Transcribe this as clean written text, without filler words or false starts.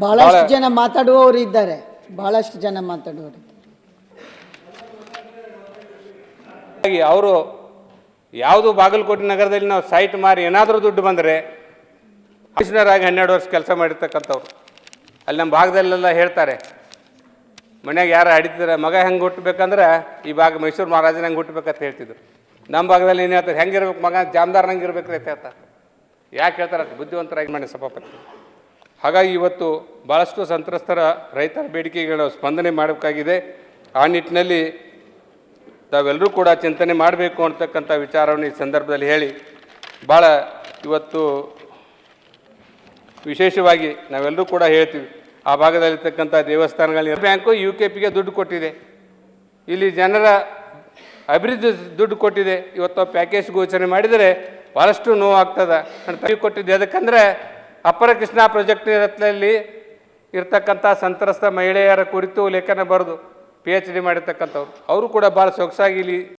ಬಹಳಷ್ಟು ಜನ ಮಾತಾಡುವವರು ಇದ್ದಾರೆ, ಬಹಳಷ್ಟು ಜನ ಮಾತಾಡುವವರು. ಅವರು ಯಾವುದು ಬಾಗಲಕೋಟೆ ನಗರದಲ್ಲಿ ನಾವು ಸೈಟ್ ಮಾರಿ ಏನಾದರೂ ದುಡ್ಡು ಬಂದರೆ ಕಮಿಷನರ್ ಆಗಿ 12 ವರ್ಷ ಕೆಲಸ ಮಾಡಿರ್ತಕ್ಕಂಥವ್ರು ಅಲ್ಲಿ ನಮ್ಮ ಭಾಗದಲ್ಲೆಲ್ಲ ಹೇಳ್ತಾರೆ, ಮನ್ಯಾಗ ಯಾರು ಹಡಿತಿದ್ರೆ ಮಗ ಹೆಂಗೆ ಹುಟ್ಟಬೇಕಂದ್ರೆ ಈ ಭಾಗ ಮೈಸೂರು ಮಹಾರಾಜನ ಹೆಂಗೆ ಹುಟ್ಟಬೇಕಂತ ಹೇಳ್ತಿದ್ರು. ನಮ್ಮ ಭಾಗದಲ್ಲಿ ಏನು ಹೇಳ್ತಾರೆ, ಹೆಂಗಿರ್ಬೇಕು ಮಗ ಜಾಮದಾರ್ನಂಗೆ ಇರ್ಬೇಕು ಅಂತ ಹೇಳ್ತಾರೆ. ಯಾಕೆ ಹೇಳ್ತಾರೆ ಅದು ಬುದ್ಧಿವಂತರಾಗಿ ಮಾಡಿ ಸಭಾಪತಿ. ಹಾಗಾಗಿ ಇವತ್ತು ಭಾಳಷ್ಟು ಸಂತ್ರಸ್ತರ ರೈತರ ಬೇಡಿಕೆಗಳು ಸ್ಪಂದನೆ ಮಾಡಬೇಕಾಗಿದೆ. ಆ ನಿಟ್ಟಿನಲ್ಲಿ ತಾವೆಲ್ಲರೂ ಕೂಡ ಚಿಂತನೆ ಮಾಡಬೇಕು ಅಂತಕ್ಕಂಥ ವಿಚಾರವನ್ನು ಈ ಸಂದರ್ಭದಲ್ಲಿ ಹೇಳಿ, ಭಾಳ ಇವತ್ತು ವಿಶೇಷವಾಗಿ ನಾವೆಲ್ಲರೂ ಕೂಡ ಹೇಳ್ತೀವಿ, ಆ ಭಾಗದಲ್ಲಿರ್ತಕ್ಕಂಥ ದೇವಸ್ಥಾನಗಳಲ್ಲಿ ಬ್ಯಾಂಕು UKPಗೆ ದುಡ್ಡು ಕೊಟ್ಟಿದೆ, ಇಲ್ಲಿ ಜನರ ಅಭಿವೃದ್ಧಿ ದುಡ್ಡು ಕೊಟ್ಟಿದೆ. ಇವತ್ತು ಪ್ಯಾಕೇಜ್ ಘೋಷಣೆ ಮಾಡಿದರೆ ಭಾಳಷ್ಟು ನೋವಾಗ್ತದೆ ಅಂತ ಕೊಟ್ಟಿದ್ದೆ. ಅದಕ್ಕಂದರೆ ಅಪ್ಪರ ಕೃಷ್ಣ ಪ್ರಾಜೆಕ್ಟ್ನಲ್ಲಿ ಇರ್ತಕ್ಕಂಥ ಸಂತ್ರಸ್ತ ಮಹಿಳೆಯರ ಕುರಿತು ಲೇಖನ ಬರೆದು PhD ಮಾಡಿರ್ತಕ್ಕಂಥವ್ರು ಅವರು ಕೂಡ ಭಾಳ ಸೊಗಸಾಗಿ ಇಲ್ಲಿ